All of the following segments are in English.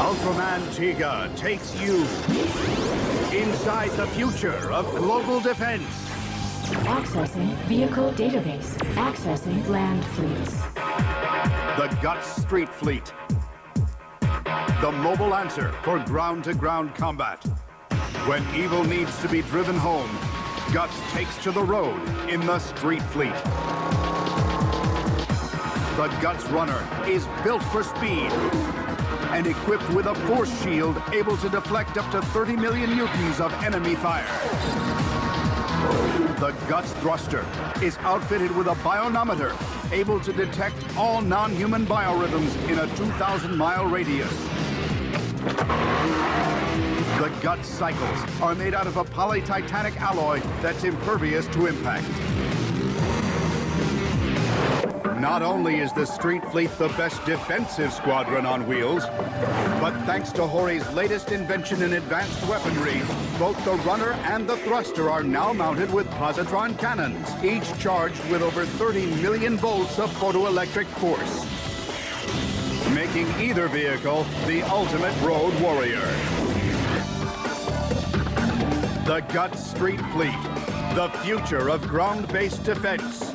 Ultraman Tiga takes you inside the future of global defense. Accessing vehicle database. Accessing land fleets. The Guts Street Fleet. The mobile answer for ground-to-ground combat. When evil needs to be driven home, Guts takes to the road in the Street Fleet. The Guts Runner is built for speed and equipped with a force shield able to deflect up to 30 million newtons of enemy fire. The Guts Thruster is outfitted with a bionometer able to detect all non-human biorhythms in a 2,000-mile radius. The Guts Cycles are made out of a polytitanic alloy that's impervious to impact. Not only is the Street Fleet the best defensive squadron on wheels, but thanks to Hori's latest invention in advanced weaponry, both the Runner and the Thruster are now mounted with positron cannons, each charged with over 30 million volts of photoelectric force, making either vehicle the ultimate road warrior. The Guts Street Fleet, the future of ground-based defense.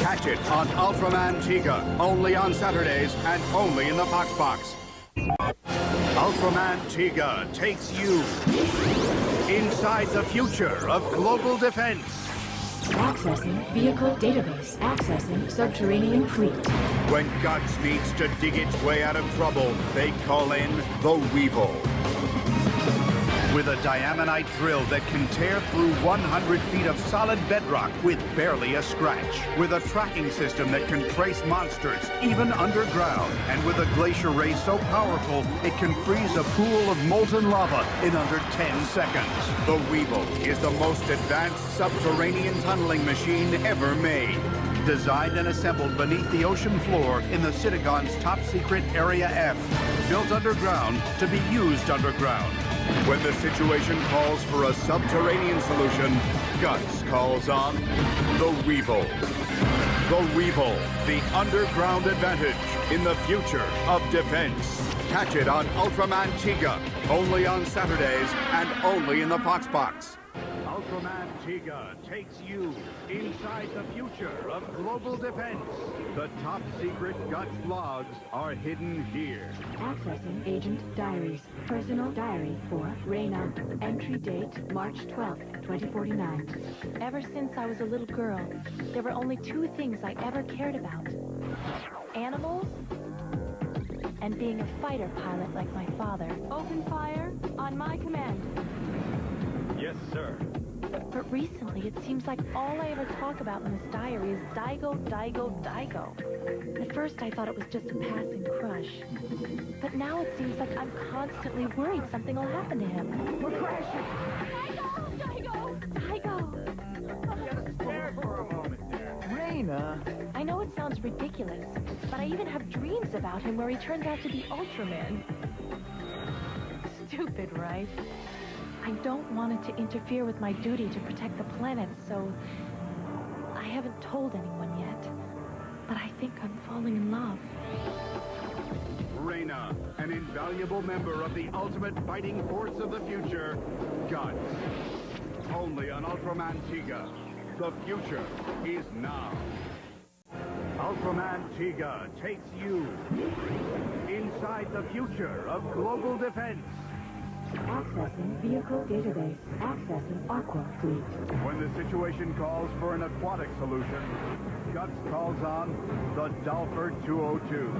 Catch it on Ultraman Tiga, only on Saturdays and only in the FoxBox. Ultraman Tiga takes you inside the future of global defense. Accessing vehicle database. Accessing subterranean fleet. When Guts needs to dig its way out of trouble, they call in the Weevil. With a diamonite drill that can tear through 100 feet of solid bedrock with barely a scratch. With a tracking system that can trace monsters, even underground. And with a glacier ray so powerful, it can freeze a pool of molten lava in under 10 seconds. The Weevil is the most advanced subterranean tunneling machine ever made. Designed and assembled beneath the ocean floor in the Citagon's top-secret Area F. Built underground to be used underground. When the situation calls for a subterranean solution, Guts calls on the Weevil. The Weevil, the underground advantage in the future of defense. Catch it on Ultraman Tiga, only on Saturdays and only in the FoxBox. Ultraman Tiga takes you inside the future of global defense. The top secret Guts logs are hidden here. Accessing agent diaries. Personal diary for Reyna. Entry date March 12th, 2049. Ever since I was a little girl, there were only two things I ever cared about. Animals and being a fighter pilot like my father. Open fire on my command. Yes, sir. But recently, it seems like all I ever talk about in this diary is Daigo, Daigo, Daigo. At first, I thought it was just a passing crush. But now it seems like I'm constantly worried something will happen to him. We're crashing! Daigo! Daigo! Daigo! Just stare for a moment there. Reyna! I know it sounds ridiculous, but I even have dreams about him where he turns out to be Ultraman. Stupid, right? I don't want it to interfere with my duty to protect the planet, so I haven't told anyone yet. But I think I'm falling in love. Reyna, an invaluable member of the ultimate fighting force of the future, Guts. Only on Ultraman Tiga. The future is now. Ultraman Tiga takes you inside the future of global defense. Accessing vehicle database. Accessing Aqua fleet. When the situation calls for an aquatic solution, Guts calls on the Dolpher 202.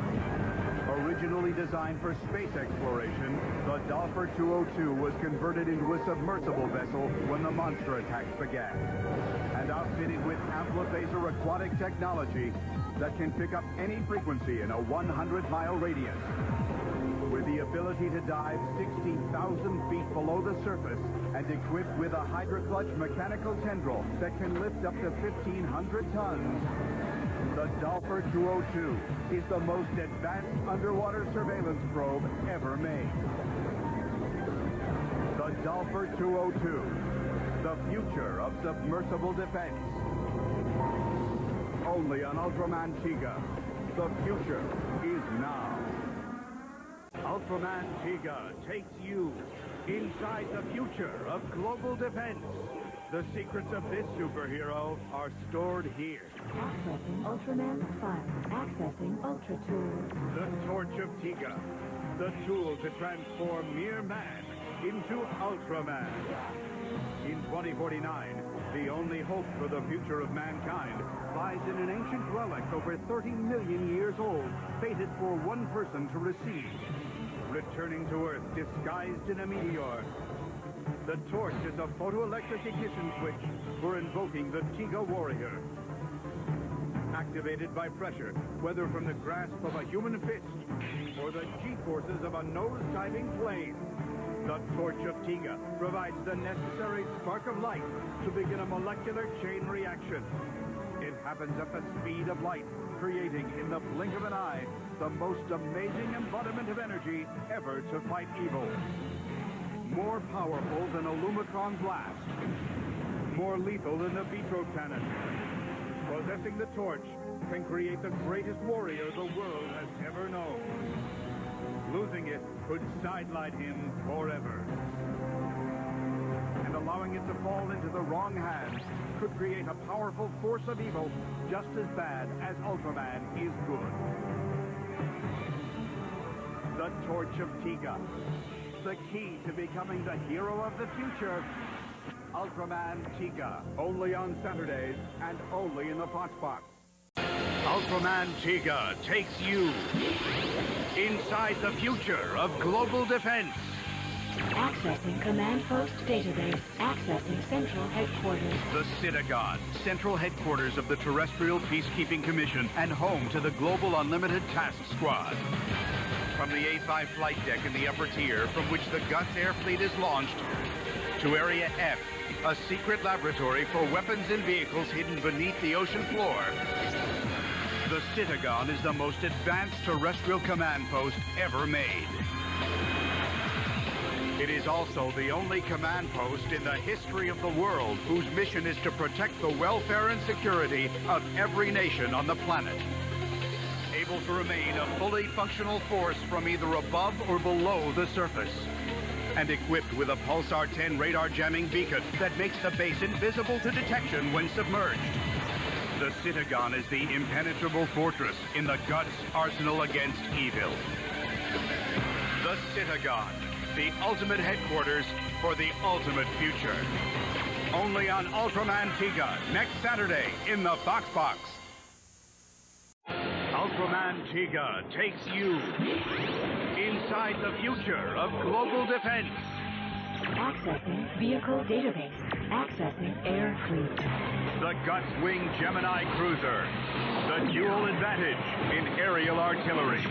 Originally designed for space exploration, the Dolpher 202 was converted into a submersible vessel when the monster attacks began. And outfitted with ampliphasor aquatic technology that can pick up any frequency in a 100-mile radius. With the ability to dive 60,000 feet below the surface and equipped with a hydroclutch mechanical tendril that can lift up to 1,500 tons, the Dolpher 202 is the most advanced underwater surveillance probe ever made. The Dolpher 202, the future of submersible defense. Only on Ultraman Tiga. The future is now. Ultraman Tiga takes you inside the future of global defense. The secrets of this superhero are stored here. Accessing Ultraman file. Accessing Ultra Tool. The Torch of Tiga, the tool to transform mere man into Ultraman. In 2049, the only hope for the future of mankind lies in an ancient relic over 30 million years old, fated for one person to receive. Returning to Earth disguised in a meteor, the torch is a photoelectric ignition switch for invoking the Tiga warrior. Activated by pressure, whether from the grasp of a human fist or the G-forces of a nose-diving plane, the Torch of Tiga provides the necessary spark of light to begin a molecular chain reaction. It happens at the speed of light, creating in the blink of an eye the most amazing embodiment of energy ever to fight evil. More powerful than a Lumicron blast. More lethal than the Vitro cannon. Possessing the torch can create the greatest warrior the world has ever known. Losing it could sideline him forever. And allowing it to fall into the wrong hands could create a powerful force of evil just as bad as Ultraman is good. The Torch of Tiga. The key to becoming the hero of the future. Ultraman Tiga. Only on Saturdays and only in the FoxBox. Ultraman Tiga takes you inside the future of global defense. Accessing Command Post Database. Accessing Central Headquarters. The Citagon, central headquarters of the Terrestrial Peacekeeping Commission and home to the Global Unlimited Task Squad. From the A5 flight deck in the upper tier from which the Guts Air Fleet is launched, to Area F, a secret laboratory for weapons and vehicles hidden beneath the ocean floor. The Citagon is the most advanced terrestrial command post ever made. It is also the only command post in the history of the world whose mission is to protect the welfare and security of every nation on the planet. Able to remain a fully functional force from either above or below the surface. And equipped with a Pulsar 10 radar jamming beacon that makes the base invisible to detection when submerged. The Citagon is the impenetrable fortress in the Guts arsenal against evil. The Citagon, the ultimate headquarters for the ultimate future. Only on Ultraman Tiga next Saturday in the FoxBox. Ultraman Tiga takes you inside the future of global defense. Accessing Vehicle Database. Accessing Air Fleet. The Guts Wing Gemini Cruiser. The dual advantage in aerial artillery.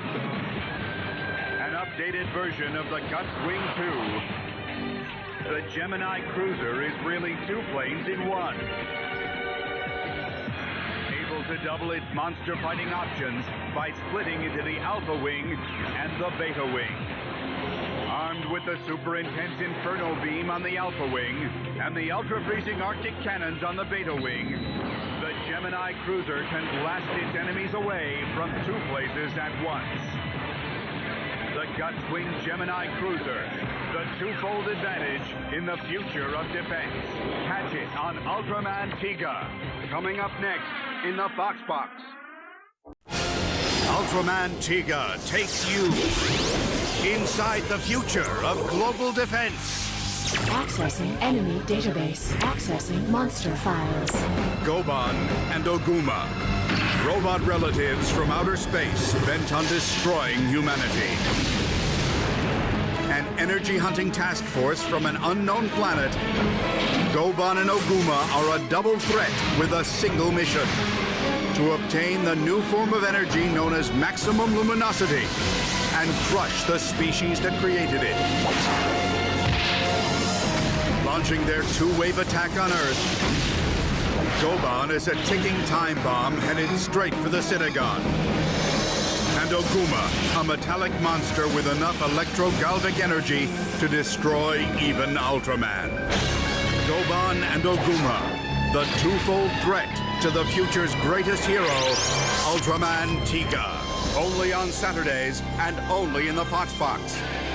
An updated version of the Guts Wing 2. The Gemini Cruiser is really two planes in one. Able to double its monster fighting options by splitting into the Alpha Wing and the Beta Wing. Armed with the super intense Inferno Beam on the Alpha Wing and the ultra-freezing Arctic cannons on the Beta Wing, the Gemini Cruiser can blast its enemies away from two places at once. The Guts Wing Gemini Cruiser, the twofold advantage in the future of defense. Catch it on Ultraman Tiga. Coming up next in the FoxBox. Ultraman Tiga takes you inside the future of global defense. Accessing Enemy Database. Accessing Monster Files. Goban and Oguma, robot relatives from outer space bent on destroying humanity. An energy-hunting task force from an unknown planet, Goban and Oguma are a double threat with a single mission: to obtain the new form of energy known as maximum luminosity and crush the species that created it. Launching their two-wave attack on Earth, Goban is a ticking time bomb headed straight for the Citagon. And Oguma, a metallic monster with enough electrogalvic energy to destroy even Ultraman. Goban and Oguma, the twofold threat to the future's greatest hero, Ultraman Tiga. Only on Saturdays and only in the FoxBox.